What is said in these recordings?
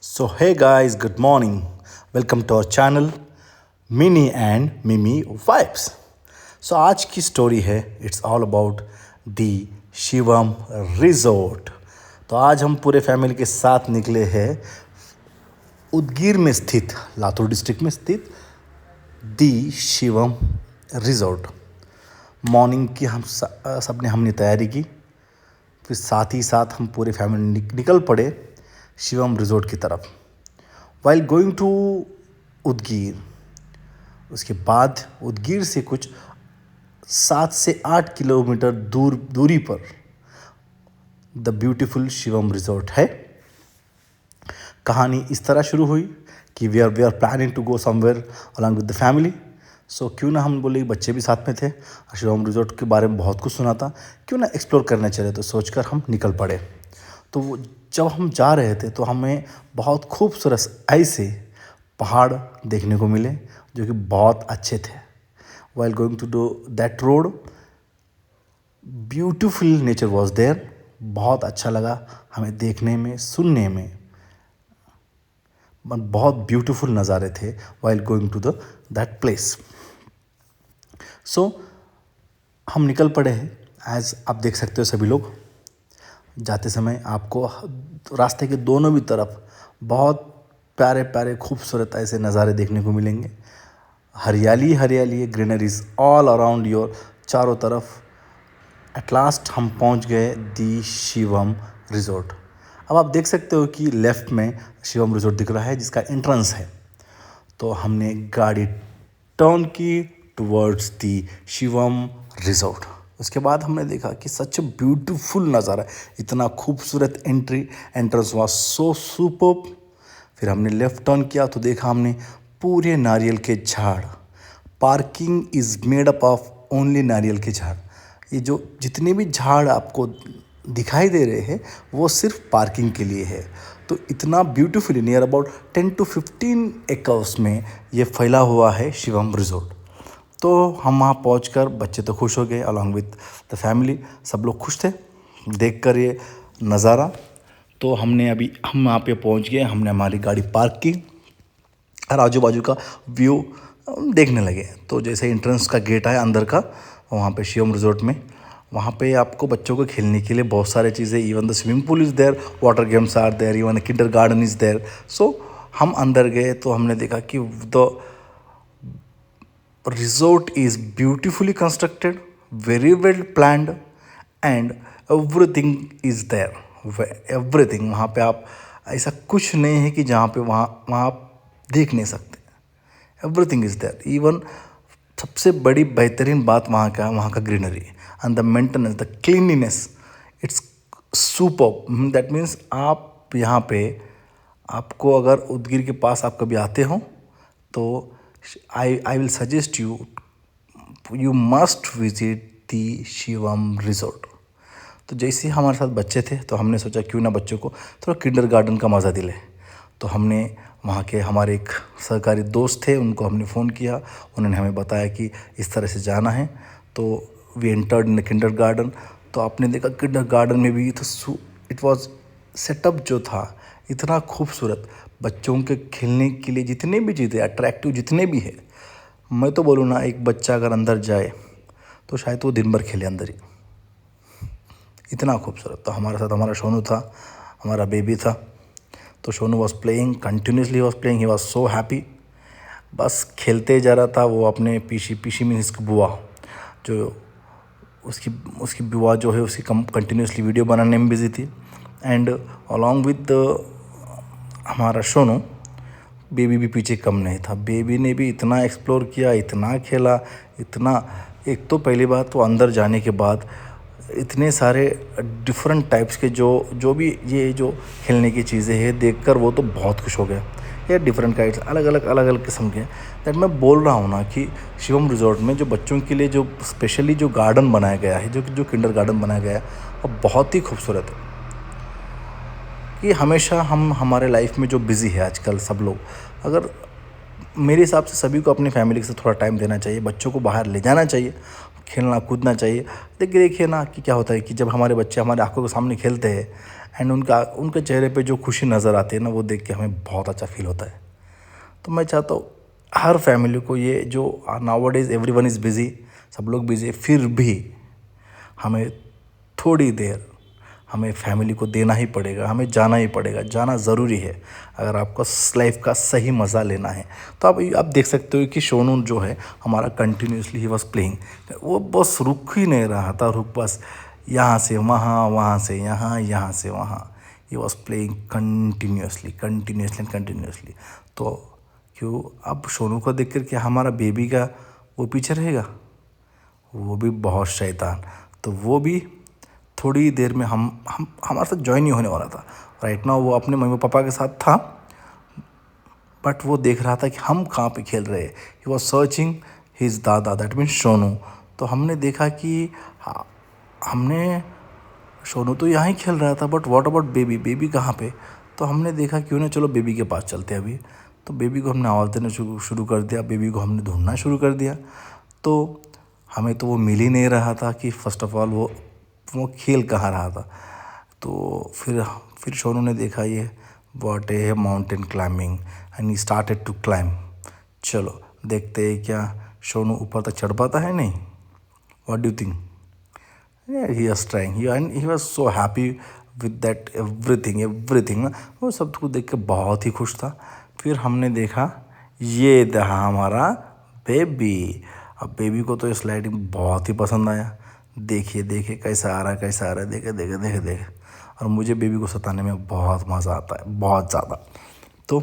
So, hey guys, good morning. Welcome to our channel Mini and Mimi Vibes. So, आज की story है it's all about the Shivam resort. तो आज हम पूरे फैमिली के साथ निकले हैं उदगीर में स्थित लातूर डिस्ट्रिक्ट में स्थित दी शिवम रिजोर्ट। मॉर्निंग की हमने तैयारी की, फिर साथ ही साथ हम पूरे फैमिली निकल पड़े शिवम रिजोर्ट की तरफ। वाइल गोइंग टू उदगीर, उसके बाद उदगीर से कुछ 7 से 8 किलोमीटर दूरी पर द ब्यूटीफुल शिवम रिजोर्ट है। कहानी इस तरह शुरू हुई कि we are planning to go somewhere along with the family. So क्यों ना हम बोले, बच्चे भी साथ में थे, शिवम रिजोर्ट के बारे में बहुत कुछ सुना था, क्यों ना एक्सप्लोर करने चले। तो सोचकर हम निकल पड़े। तो जब हम जा रहे थे तो हमें बहुत खूबसूरत ऐसे पहाड़ देखने को मिले जो कि बहुत अच्छे थे। While going to do that road, beautiful nature was there. बहुत अच्छा लगा हमें देखने में, सुनने में, बहुत ब्यूटीफुल नज़ारे थे while going to the that place. So हम निकल पड़े हैं। एज आप देख सकते हो, सभी लोग जाते समय आपको रास्ते के दोनों भी तरफ बहुत प्यारे प्यारे खूबसूरत ऐसे नज़ारे देखने को मिलेंगे। हरियाली हरियाली, ग्रीनरीज ऑल अराउंड योर, चारों तरफ। एट लास्ट हम पहुंच गए दी शिवम रिजोर्ट। अब आप देख सकते हो कि लेफ़्ट में शिवम रिजोर्ट दिख रहा है जिसका एंट्रेंस है। तो हमने गाड़ी टर्न की टुवर्ड्स दी शिवम रिजोर्ट। उसके बाद हमने देखा कि सच ब्यूटीफुल नज़ारा, इतना खूबसूरत एंट्रेंस वाज सो सुपर्ब। फिर हमने लेफ़्ट टर्न किया तो देखा हमने पूरे नारियल के झाड़। Parking is made up of only नारियल के झाड़। ये जो जितने भी झाड़ आपको दिखाई दे रहे हैं वो सिर्फ पार्किंग के लिए है। तो इतना beautifully near about 10 to 15 acres में ये फैला हुआ है शिवम रिजोर्ट। तो हम वहाँ पहुँचकर बच्चे तो खुश हो गए, अलॉन्ग विथ द फैमिली सब लोग खुश थे देखकर ये नज़ारा। तो हम वहाँ पे पहुँच गए, हमने हमारी गाड़ी पार्क की और आजू बाजू का व्यू देखने लगे। तो जैसे एंट्रेंस का गेट है अंदर का, वहाँ पे शिवम रिजोर्ट में, वहाँ पे आपको बच्चों को खेलने के लिए बहुत सारे चीज़ें, even the swimming pool is there, water games are there, even kindergarten is there. So हम अंदर गए तो हमने देखा कि the resort is beautifully constructed, very well planned, and everything is there. Everything, वहाँ पे आप ऐसा कुछ नहीं है कि जहाँ पे वहाँ आप देख नहीं सकते। Everything is there. इवन सबसे बड़ी बेहतरीन बात वहाँ का greenery and the maintenance, the cleanliness, it's superb. That means आप यहाँ पे, आपको अगर उदगीर के पास आप कभी आते हो तो I will suggest you must visit the Shivam resort. तो जैसे ही हमारे साथ बच्चे थे तो हमने सोचा क्यों ना बच्चों को थोड़ा किंडर गार्डन का मज़ा दिले। तो हमने वहाँ के हमारे एक सहकारी दोस्त थे, उनको हमने फ़ोन किया, उन्होंने हमें बताया कि इस तरह से जाना है। तो we entered in the kindergarten. तो आपने देखा किंडर गार्डन में भी तो इट वाज सेटअप जो था इतना खूबसूरत, बच्चों के खेलने के लिए जितने भी चीज़ें अट्रैक्टिव जितने भी है, मैं तो बोलूँ ना, एक बच्चा अगर अंदर जाए तो शायद वो दिन भर खेले अंदर ही, इतना खूबसूरत। तो हमारे साथ हमारा सोनू था, हमारा बेबी था। तो Sonu was playing continuously, was playing, he was so happy. बस खेलते जा रहा था। वो अपने पीसी मीन्स की बुआ, जो उसकी बुआ जो है उसकी कंटिन्यूसली वीडियो बनाने में बिजी थी। एंड अलॉन्ग विद हमारा सोनू, बेबी भी पीछे कम नहीं था। बेबी ने भी इतना एक्सप्लोर किया, इतना खेला, इतना। एक तो पहली बात तो अंदर जाने के बाद इतने सारे डिफरेंट टाइप्स के जो भी ये जो खेलने की चीज़ें हैं देखकर वो तो बहुत खुश हो गया। ये डिफरेंट काइंड्स, अलग अलग किस्म के। दैट मैं बोल रहा हूँ ना कि शिवम रिजॉर्ट में जो बच्चों के लिए जो स्पेशली जो गार्डन बनाया गया है, जो किंडर गार्डन बनाया गया है, वो बहुत ही खूबसूरत है। कि हमेशा हम हमारे लाइफ में जो बिज़ी है आजकल सब लोग, अगर मेरे हिसाब से सभी को अपनी फैमिली से थोड़ा टाइम देना चाहिए, बच्चों को बाहर ले जाना चाहिए, खेलना कूदना चाहिए। देखिए ना कि क्या होता है कि जब हमारे बच्चे हमारे आंखों के सामने खेलते हैं एंड उनका उनके चेहरे पे जो खुशी नज़र आती है ना, वो देख के हमें बहुत अच्छा फील होता है। तो मैं चाहता हूँ हर फैमिली को ये जो now days everyone is busy, सब लोग बिज़ी है, फिर भी हमें थोड़ी देर हमें फैमिली को देना ही पड़ेगा, हमें जाना ही पड़ेगा, जाना ज़रूरी है अगर आपको लाइफ का सही मज़ा लेना है। तो आप देख सकते हो कि शोनू जो है हमारा कंटिन्यूसली ही वॉज प्लेइंग, वो बस रुक ही नहीं रहा था, रुक बस यहाँ से वहाँ, वहाँ से यहाँ, यहाँ से वहाँ, he was playing continuously continuously continuously. तो क्यों अब शोनू को देख कर के हमारा बेबी का वो पीछे रहेगा? वो भी बहुत शैतान। तो वो भी थोड़ी देर में हम हमारे साथ ज्वाइन नहीं होने वाला था। राइट नाउ वो अपने मम्मी पापा के साथ था, बट वो देख रहा था कि हम कहाँ पे खेल रहे हैं। ही वॉज सर्चिंग हिज दादा, दैट मीन्स शोनू। तो हमने देखा कि हमने शोनू तो यहाँ ही खेल रहा था, but what about baby, baby कहाँ पे? तो हमने देखा क्यों ना चलो बेबी के पास चलते हैं अभी। तो बेबी को हमने आवाज़ देना शुरू कर दिया, बेबी को हमने ढूंढना शुरू कर दिया। तो हमें तो वो मिल ही नहीं रहा था कि फर्स्ट ऑफ ऑल वो खेल कहाँ रहा था। तो फिर शोनू ने देखा ये what a mountain climbing and he started to climb. चलो देखते हैं क्या शोनू ऊपर तक चढ़ पाता है नहीं। What do you think? He was trying and he was so happy with that everything ना, वो सब कुछ देख के बहुत ही खुश था। फिर हमने देखा ये रहा हमारा बेबी। अब बेबी को तो ये स्लाइडिंग बहुत ही पसंद आया। देखिए देखिए कैसा आ रहा है, कैसा आ रहा है, देखे देखे देखे देखे। और मुझे बेबी को सताने में बहुत मज़ा आता है, बहुत ज़्यादा। तो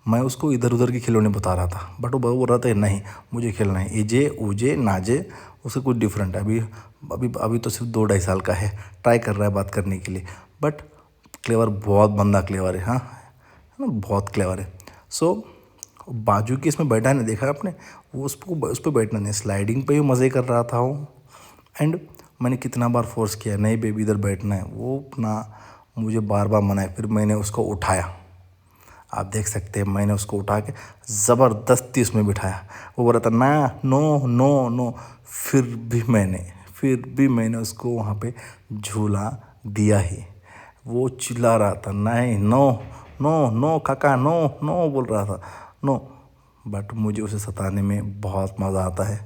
मैं उसको इधर उधर की खिलौने बता रहा था, बट वो बोल रहा था नहीं मुझे खेलना है, इजे उजे नाजे, उससे कुछ डिफरेंट है। अभी अभी अभी तो सिर्फ 2-2.5 साल का है, ट्राई कर रहा है बात करने के लिए, बट क्लेवर, बहुत बंदा क्लेवर है, हाँ है ना, बहुत क्लेवर है। सो बाजू की इसमें बैठा है ना, देखा आपने, वो उस पर बैठना नहीं, स्लाइडिंग पे ही मज़े कर रहा था वो। एंड मैंने कितना बार फोर्स किया, नहीं बेबी इधर बैठना है, वो ना मुझे बार बार मनाया। फिर मैंने उसको उठाया, आप देख सकते हैं, मैंने उसको उठा के ज़बरदस्ती उसमें बिठाया। वो बोल रहा था ना, नो नो नो। फिर भी मैंने उसको वहाँ पे झूला दिया ही। वो चिल्ला रहा था नहीं, नो नो नो काका, नो नो बोल रहा था, नो। बट मुझे उसे सताने में बहुत मज़ा आता है।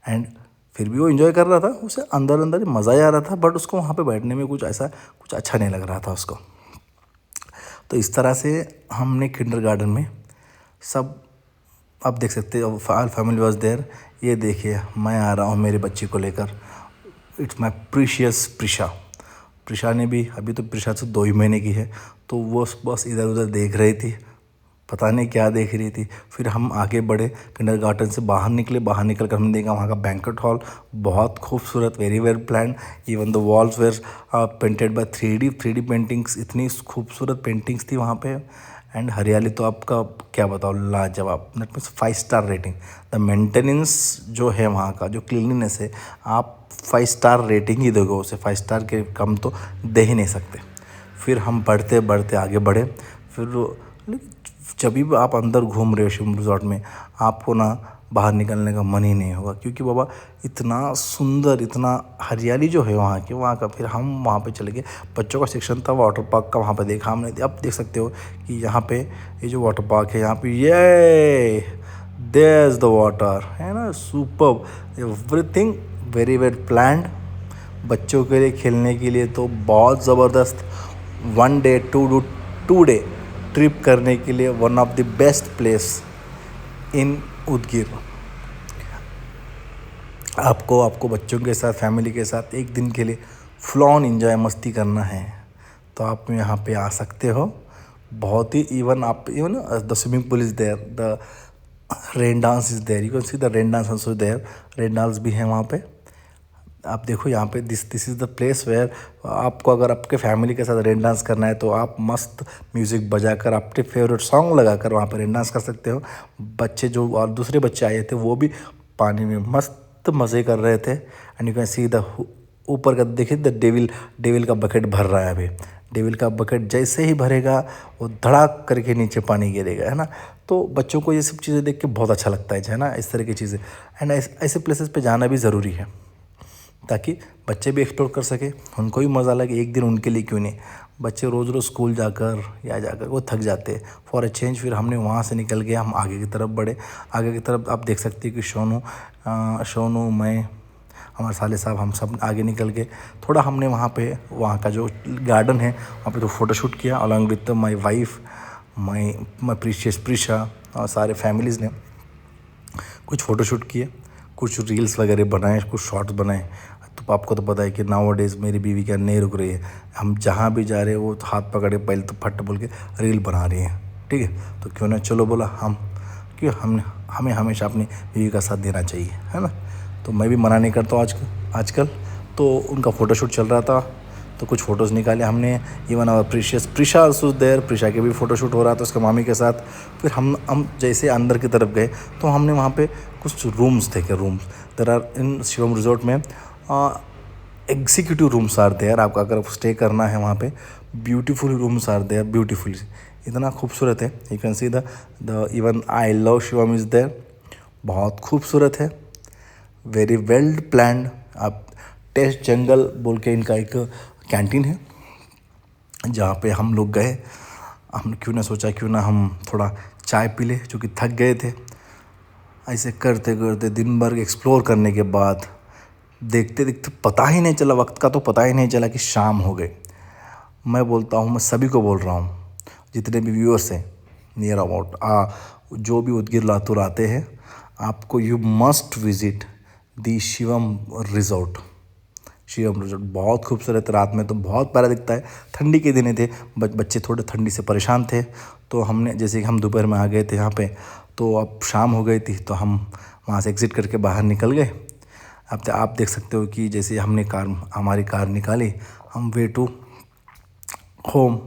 एंड फिर भी वो इन्जॉय कर रहा था, उसे अंदर अंदर मज़ा ही आ रहा था, बट उसको वहाँ पे बैठने में कुछ अच्छा नहीं लग रहा था उसको। तो इस तरह से हमने किंडरगार्टन में सब, आप देख सकते हो ऑल फैमिली वाज देयर। ये देखिए मैं आ रहा हूँ मेरे बच्चे को लेकर, it's my precious Prisha. Prisha ने भी, अभी तो प्रिशा तो 2 ही महीने की है, तो वो बस इधर उधर देख रही थी, पता नहीं क्या देख रही थी। फिर हम आगे बढ़े, किंडरगार्टन से बाहर निकले, बाहर निकल कर हमने देखा वहाँ का बैंक्वेट हॉल बहुत खूबसूरत, very well plan. Even the walls were painted by 3D paintings, इतनी खूबसूरत पेंटिंग्स थी वहाँ पे। एंड हरियाली तो आपका क्या बताओ, लाजवाब, that means 5 star rating. The maintenance जो है वहाँ का, जो क्लीनलीनेस है, आप 5 स्टार रेटिंग ही दोगे उसे, 5 स्टार के कम तो दे ही नहीं सकते। फिर हम बढ़ते बढ़ते आगे बढ़े। फिर जब भी आप अंदर घूम रहे हो शिवम रिजॉर्ट में, आपको ना बाहर निकलने का मन ही नहीं होगा, क्योंकि बाबा इतना सुंदर, इतना हरियाली जो है वहाँ का। फिर हम वहाँ पे चले गए, बच्चों का सेक्शन था वाटर पार्क का, वहाँ पे देखा हमने। अब देख सकते हो कि यहाँ पे ये जो वाटर पार्क है, यहाँ पे ये देयर इज़ द वाटर, है ना, superb, everything very well planned. बच्चों के लिए खेलने के लिए तो बहुत ज़बरदस्त, 1 डे 2 डे ट्रिप करने के लिए one of the best place in Udgir. आपको बच्चों के साथ, फैमिली के साथ एक दिन के लिए फुल ऑन एंजॉय मस्ती करना है तो आप यहाँ पे आ सकते हो। बहुत ही even the swimming pool is there, the rain dance is there, you can see the rain dance also there, rain dance भी है वहाँ पे। आप देखो यहाँ पे this is the place where आपको अगर आपके फैमिली के साथ रेन डांस करना है तो आप मस्त म्यूज़िक बजाकर अपने फेवरेट सॉन्ग लगाकर वहाँ पे रेन डांस कर सकते हो। बच्चे जो और दूसरे बच्चे आए थे वो भी पानी में मस्त मज़े कर रहे थे। And you can see the ऊपर का देखिए, द डेविल का बकेट भर रहा है अभी। डेविल का बकेट जैसे ही भरेगा वो धड़ाक करके नीचे पानी गिरेगा, है ना। तो बच्चों को ये सब चीज़ें देख के बहुत अच्छा लगता है ना, इस तरह की चीज़ें। एंड ऐसे प्लेसेस पे जाना भी ज़रूरी है ताकि बच्चे भी एक्सप्लोर कर सके, उनको भी मज़ा लगे। एक दिन उनके लिए क्यों नहीं, बच्चे रोज़ रोज़ स्कूल जाकर या जाकर वो थक जाते हैं। फॉर ए चेंज फिर हमने वहाँ से निकल के हम आगे की तरफ बढ़े। आगे की तरफ आप देख सकते हैं कि सोनू मैं हमारे साले साहब हम सब आगे निकल के थोड़ा हमने वहाँ का जो गार्डन है वहाँ पे तो फ़ोटोशूट किया along with my wife, my precious Prisha और सारे फैमिलीज़ ने कुछ फ़ोटोशूट किए, कुछ रील्स वगैरह बनाए, कुछ शॉर्ट्स बनाए। तो आपको तो पता है कि नाउ डेज़ मेरी बीवी क्या नहीं रुक रही है, हम जहाँ भी जा रहे हैं वो तो हाथ पकड़े पहले तो फट बोल के रील बना रही है। ठीक है, तो क्यों ना चलो बोला हमें हमेशा अपनी बीवी का साथ देना चाहिए, है ना। तो मैं भी मना नहीं करता हूँ आजकल। तो उनका फ़ोटोशूट चल रहा था तो कुछ फ़ोटोज़ निकाले हमने। Even our precious Prisha also there, Prisha के भी फ़ोटोशूट हो रहा था उसके मामी के साथ। फिर हम जैसे अंदर की तरफ गए तो हमने वहाँ पे कुछ रूम्स देखे। Rooms there are in Shivam resort में एग्जीक्यूटिव रूम्स आर देयर। आपको अगर स्टे करना है वहाँ पे beautiful rooms are there, beautiful इतना खूबसूरत है। You can see the even I love Shivam is there, बहुत खूबसूरत है, वेरी वेल प्लान्ड। आप टेस्ट जंगल बोल के इनका एक कैंटीन है जहाँ पे हम लोग गए। हम क्यों ना सोचा क्यों ना हम थोड़ा चाय पी ले, चूँकि थक गए थे। ऐसे करते करते दिन भर एक्सप्लोर करने के बाद देखते देखते पता ही नहीं चला, वक्त का तो पता ही नहीं चला कि शाम हो गई। मैं बोलता हूँ, मैं सभी को बोल रहा हूँ, जितने भी व्यूअर्स हैं नियर अबाउट जो भी उदगीर लातूर आते हैं, आपको you must visit the Shivam resort. Shivam resort बहुत खूबसूरत, रात में तो बहुत प्यारा दिखता है। ठंडी के दिन थे, बच्चे थोड़े ठंडी से परेशान थे, तो हमने जैसे कि हम दोपहर में आ गए थे यहाँ पे, तो अब शाम हो गई थी तो हम वहाँ से एग्ज़िट करके बाहर निकल गए। अब आप देख सकते हो कि जैसे हमारी कार निकाली, हम वे टू होम।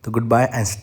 तो गुड बाय एंड